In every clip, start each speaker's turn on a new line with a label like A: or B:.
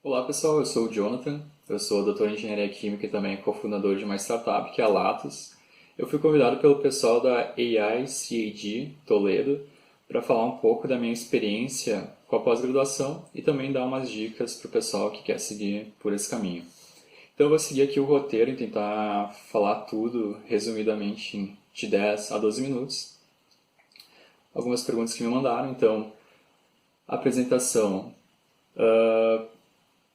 A: Olá pessoal, eu sou o Jonathan, eu sou doutor em engenharia química e também cofundador de uma startup que é a Latus. Eu fui convidado pelo pessoal da AI CAD Toledo para falar um pouco da minha experiência com a pós-graduação e também dar umas dicas para o pessoal que quer seguir por esse caminho. Então eu vou seguir aqui o roteiro e tentar falar tudo resumidamente de 10 a 12 minutos. Algumas perguntas que me mandaram, então, apresentação.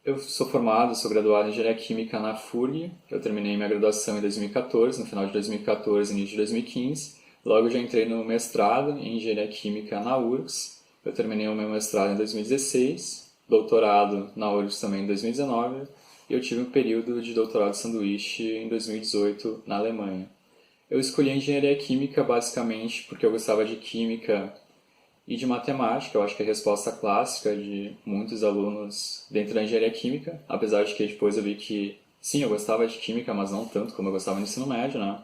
A: Eu sou formado, sou graduado em Engenharia Química na FURG. Eu terminei minha graduação em 2014, no final de 2014 início de 2015. Logo já entrei no mestrado em Engenharia Química na URGS. Eu terminei o meu mestrado em 2016, doutorado na URGS também em 2019, e eu tive um período de doutorado sanduíche em 2018 na Alemanha. Eu escolhi a Engenharia Química basicamente porque eu gostava de química e de matemática. Eu acho que é a resposta clássica de muitos alunos dentro da engenharia química, apesar de que depois eu vi que, sim, eu gostava de química, mas não tanto como eu gostava no ensino médio, né?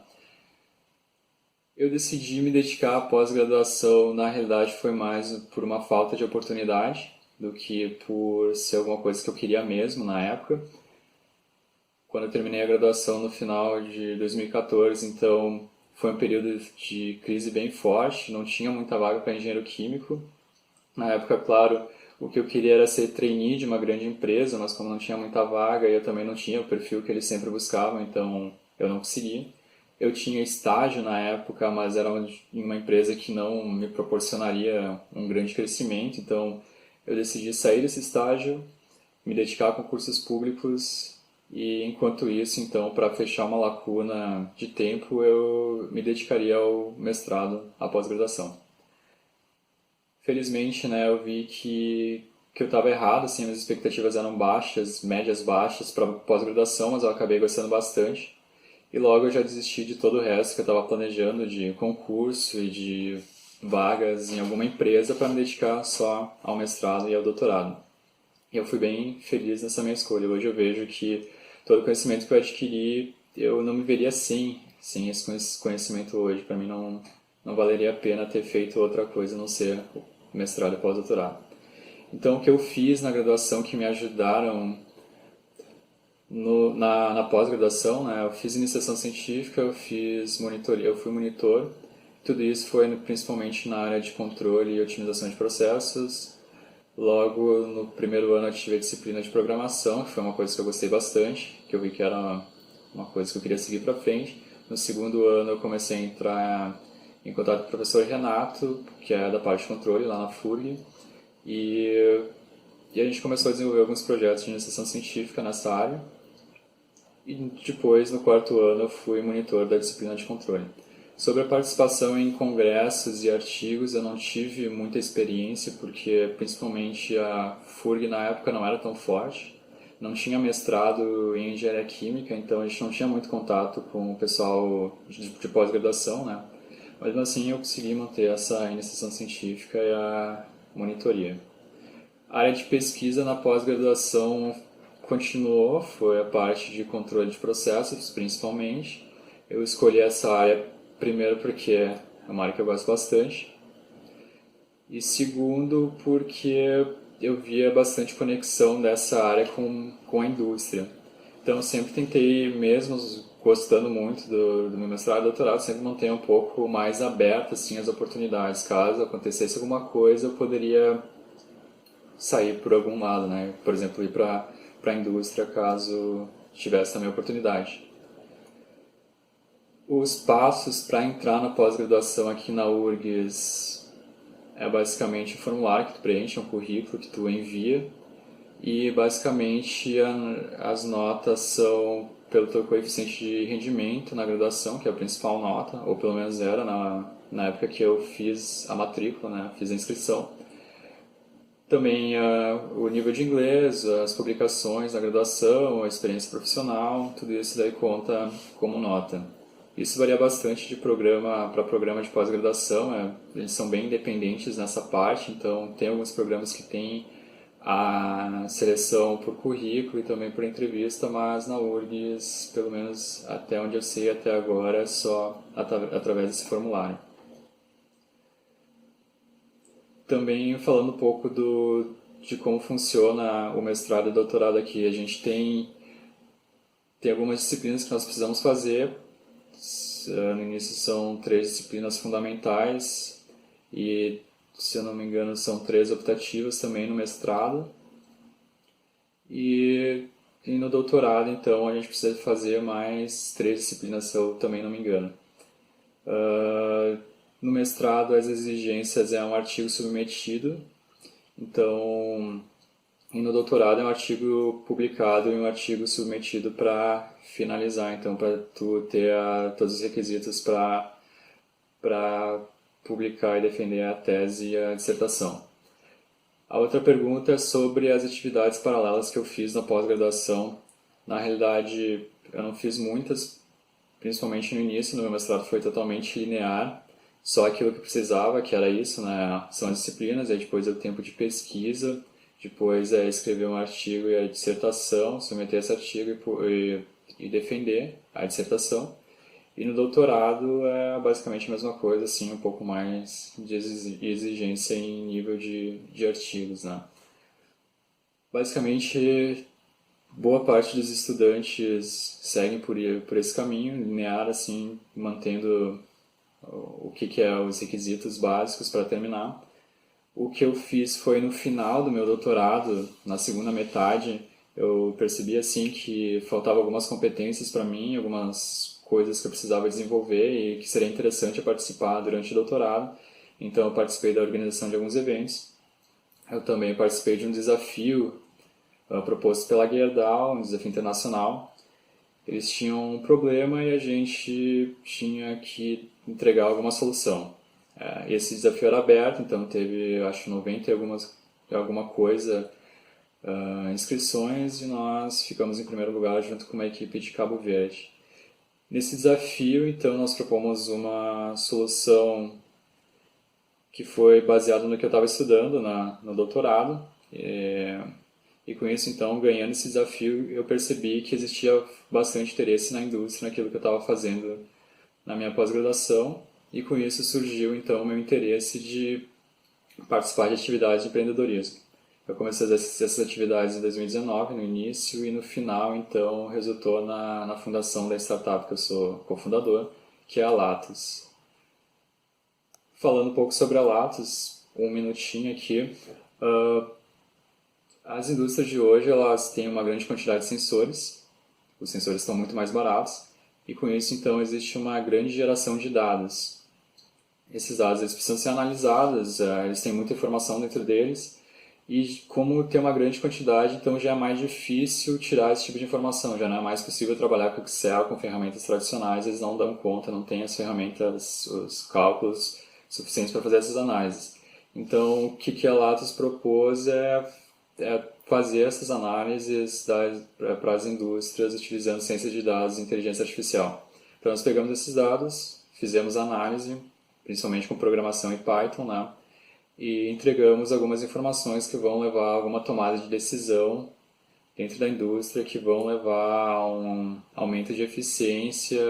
A: Eu decidi me dedicar à pós-graduação, na realidade foi mais por uma falta de oportunidade do que por ser alguma coisa que eu queria mesmo na época. Quando eu terminei a graduação no final de 2014, então foi um período de crise bem forte, não tinha muita vaga para engenheiro químico. Na época, claro, o que eu queria era ser trainee de uma grande empresa, mas como não tinha muita vaga e eu também não tinha o perfil que eles sempre buscavam, então eu não consegui. Eu tinha estágio na época, mas era em uma empresa que não me proporcionaria um grande crescimento, então eu decidi sair desse estágio, me dedicar a concursos públicos e enquanto isso, então, para fechar uma lacuna de tempo, eu me dedicaria ao mestrado, à pós-graduação. Felizmente, né, eu vi que eu estava errado, assim, minhas expectativas eram baixas, médias baixas para pós-graduação, mas eu acabei gostando bastante. E logo eu já desisti de todo o resto que eu estava planejando, de concurso e de vagas em alguma empresa para me dedicar só ao mestrado e ao doutorado. E eu fui bem feliz nessa minha escolha. Hoje eu vejo que todo o conhecimento que eu adquiri, eu não me veria sem esse conhecimento hoje. Para mim não valeria a pena ter feito outra coisa a não ser mestrado e pós-doutorado. Então, o que eu fiz na graduação que me ajudaram na pós-graduação, né? Eu fiz iniciação científica, eu fiz monitoria, eu fui monitor. Tudo isso foi principalmente na área de controle e otimização de processos. Logo no primeiro ano eu tive a disciplina de programação, que foi uma coisa que eu gostei bastante, que eu vi que era uma coisa que eu queria seguir para frente. No segundo ano eu comecei a entrar em contato com o professor Renato, que é da parte de controle lá na FURG, e, e a gente começou a desenvolver alguns projetos de iniciação científica nessa área. E depois, no quarto ano, eu fui monitor da disciplina de controle. Sobre a participação em congressos e artigos, eu não tive muita experiência, porque principalmente a FURG na época não era tão forte. Não tinha mestrado em engenharia química, então a gente não tinha muito contato com o pessoal de pós-graduação, né? Mas assim eu consegui manter essa iniciação científica e a monitoria. A área de pesquisa na pós-graduação continuou, foi a parte de controle de processos, principalmente. Eu escolhi essa área primeiro porque é uma área que eu gosto bastante, e segundo porque eu via bastante conexão dessa área com a indústria. Então eu sempre tentei, mesmo gostando muito do meu mestrado e doutorado, sempre manter um pouco mais aberto assim, as oportunidades. Caso acontecesse alguma coisa, eu poderia sair por algum lado, né? Por exemplo, ir para a indústria caso tivesse também a oportunidade. Os passos para entrar na pós-graduação aqui na URGS é basicamente um formulário que tu preenche, um currículo que tu envia e basicamente as notas são pelo teu coeficiente de rendimento na graduação, que é a principal nota, ou pelo menos era na época que eu fiz a matrícula, né? Fiz a inscrição. Também o nível de inglês, as publicações na graduação, a experiência profissional, tudo isso daí conta como nota. Isso varia bastante de programa para programa de pós-graduação, eles são bem independentes nessa parte, então tem alguns programas que têm a seleção por currículo e também por entrevista, mas na URGS, pelo menos até onde eu sei até agora, é só através desse formulário. Também falando um pouco de como funciona o mestrado e doutorado aqui. A gente tem algumas disciplinas que nós precisamos fazer. No início são 3 disciplinas fundamentais e, se eu não me engano, são 3 optativas também no mestrado. E no doutorado, então, a gente precisa fazer mais 3 disciplinas, se eu também não me engano. No mestrado, as exigências é um artigo submetido, então, e no doutorado é um artigo publicado e um artigo submetido para finalizar, então, para tu ter todos os requisitos para publicar e defender a tese e a dissertação. A outra pergunta é sobre as atividades paralelas que eu fiz na pós-graduação. Na realidade, eu não fiz muitas, principalmente no início, no meu mestrado foi totalmente linear, só aquilo que precisava, que era isso, né? São as disciplinas, aí depois é o tempo de pesquisa, depois é escrever um artigo e a dissertação, submeter esse artigo e defender a dissertação. E no doutorado é basicamente a mesma coisa, assim, um pouco mais de exigência em nível de artigos, né? Basicamente, boa parte dos estudantes seguem por esse caminho linear, assim, mantendo o que é os requisitos básicos para terminar. O que eu fiz foi no final do meu doutorado, na segunda metade, eu percebi assim que faltava algumas competências para mim, algumas coisas que eu precisava desenvolver e que seria interessante eu participar durante o doutorado. Então eu participei da organização de alguns eventos. Eu também participei de um desafio proposto pela Gerdau, um desafio internacional. Eles tinham um problema e a gente tinha que entregar alguma solução. Esse desafio era aberto, então teve, acho, 90 e alguma coisa inscrições e nós ficamos em primeiro lugar junto com uma equipe de Cabo Verde. Nesse desafio, então, nós propomos uma solução que foi baseada no que eu estava estudando no doutorado. E com isso, então, ganhando esse desafio, eu percebi que existia bastante interesse na indústria, naquilo que eu estava fazendo na minha pós-graduação. E com isso surgiu, então, o meu interesse de participar de atividades de empreendedorismo. Eu comecei a fazer essas atividades em 2019, no início, e no final, então, resultou na fundação da startup que eu sou cofundador, que é a Latus. Falando um pouco sobre a Latus, um minutinho aqui. As indústrias de hoje, elas têm uma grande quantidade de sensores. Os sensores estão muito mais baratos. E com isso, então, existe uma grande geração de dados. Esses dados eles precisam ser analisados, eles têm muita informação dentro deles. E como tem uma grande quantidade, então já é mais difícil tirar esse tipo de informação. Já não é mais possível trabalhar com Excel, com ferramentas tradicionais. Eles não dão conta, não têm as ferramentas, os cálculos suficientes para fazer essas análises. Então, o que a Latus propôs é fazer essas análises para as indústrias utilizando ciência de dados e inteligência artificial. Então, nós pegamos esses dados, fizemos análise, principalmente com programação em Python, né? E entregamos algumas informações que vão levar a alguma tomada de decisão dentro da indústria, que vão levar a um aumento de eficiência,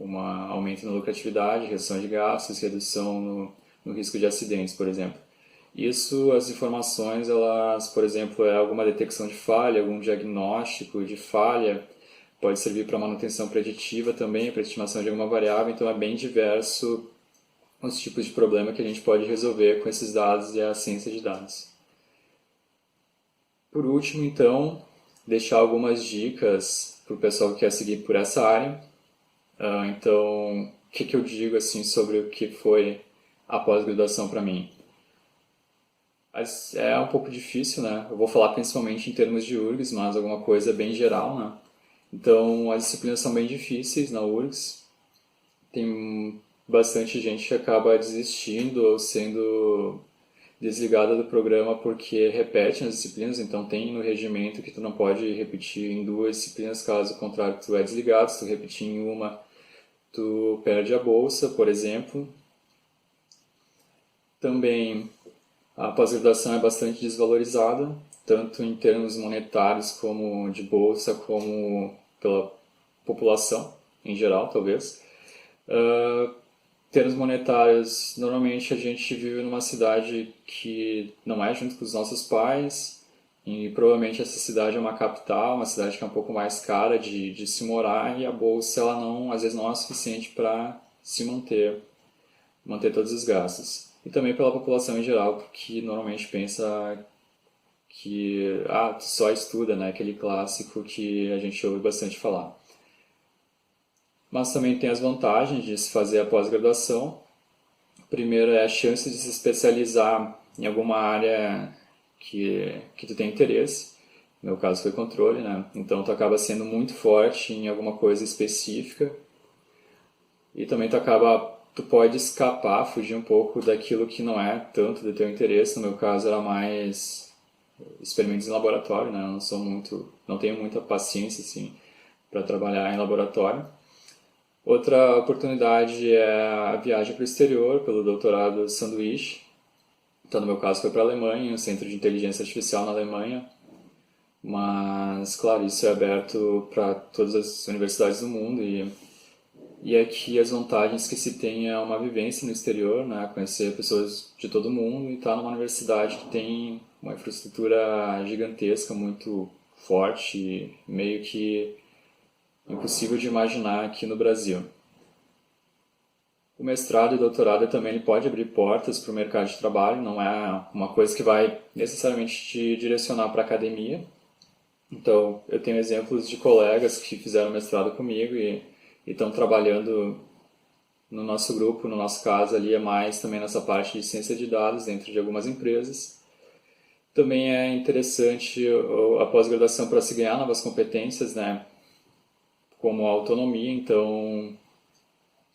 A: um aumento na lucratividade, redução de gastos, redução no risco de acidentes, por exemplo. Isso, as informações, elas, por exemplo, é alguma detecção de falha, algum diagnóstico de falha, pode servir para manutenção preditiva também, para estimação de alguma variável, então é bem diverso os tipos de problema que a gente pode resolver com esses dados e a ciência de dados. Por último, então, deixar algumas dicas para o pessoal que quer seguir por essa área. Então, o que eu digo assim sobre o que foi a pós-graduação para mim? É um pouco difícil, né? Eu vou falar principalmente em termos de URGS, mas alguma coisa bem geral, né? Então, as disciplinas são bem difíceis na URGS. Tem bastante gente que acaba desistindo ou sendo desligada do programa porque repete as disciplinas, então tem no regimento que tu não pode repetir em 2 disciplinas, caso contrário tu é desligado. Se tu repetir em uma, tu perde a bolsa, por exemplo. Também a pós-graduação é bastante desvalorizada, tanto em termos monetários como de bolsa, como pela população em geral, talvez. termos monetários, normalmente a gente vive numa cidade que não é junto com os nossos pais, e provavelmente essa cidade é uma capital, uma cidade que é um pouco mais cara de se morar, e a bolsa ela não, às vezes não é suficiente para se manter todos os gastos. E também pela população em geral, que normalmente pensa que tu só estuda, né? Aquele clássico que a gente ouve bastante falar. Mas também tem as vantagens de se fazer a pós-graduação. Primeiro é a chance de se especializar em alguma área que tu tem interesse. No meu caso foi controle, né? Então tu acaba sendo muito forte em alguma coisa específica. E também tu pode escapar, fugir um pouco daquilo que não é tanto do teu interesse. No meu caso era mais experimentos em laboratório, né? Eu não tenho muita paciência assim para trabalhar em laboratório. Outra oportunidade é a viagem para o exterior pelo doutorado sanduíche. Então, no meu caso, foi para a Alemanha, um centro de inteligência artificial na Alemanha. Mas, claro, isso é aberto para todas as universidades do mundo e aqui as vantagens que se tem é uma vivência no exterior, né? Conhecer pessoas de todo mundo e estar numa universidade que tem uma infraestrutura gigantesca, muito forte, meio que impossível de imaginar aqui no Brasil. O mestrado e doutorado também ele pode abrir portas para o mercado de trabalho, não é uma coisa que vai necessariamente te direcionar para a academia. Então, eu tenho exemplos de colegas que fizeram mestrado comigo e estão trabalhando no nosso grupo, no nosso caso ali é mais também nessa parte de ciência de dados dentro de algumas empresas. Também é interessante a pós-graduação para se ganhar novas competências, né? Como a autonomia, então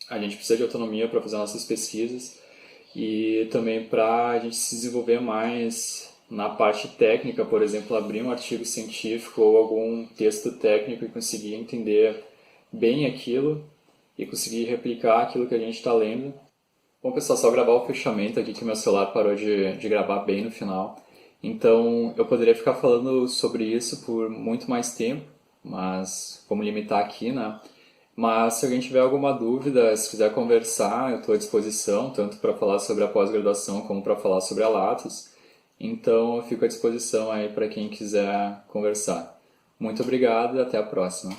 A: a gente precisa de autonomia para fazer nossas pesquisas e também para a gente se desenvolver mais na parte técnica, por exemplo, abrir um artigo científico ou algum texto técnico e conseguir entender bem aquilo e conseguir replicar aquilo que a gente está lendo. Bom, pessoal, só gravar o fechamento aqui que meu celular parou de gravar bem no final. Então, eu poderia ficar falando sobre isso por muito mais tempo, mas vamos limitar aqui, né? Mas se alguém tiver alguma dúvida, se quiser conversar, eu estou à disposição, tanto para falar sobre a pós-graduação como para falar sobre a Lattes. Então, eu fico à disposição aí para quem quiser conversar. Muito obrigado e até a próxima.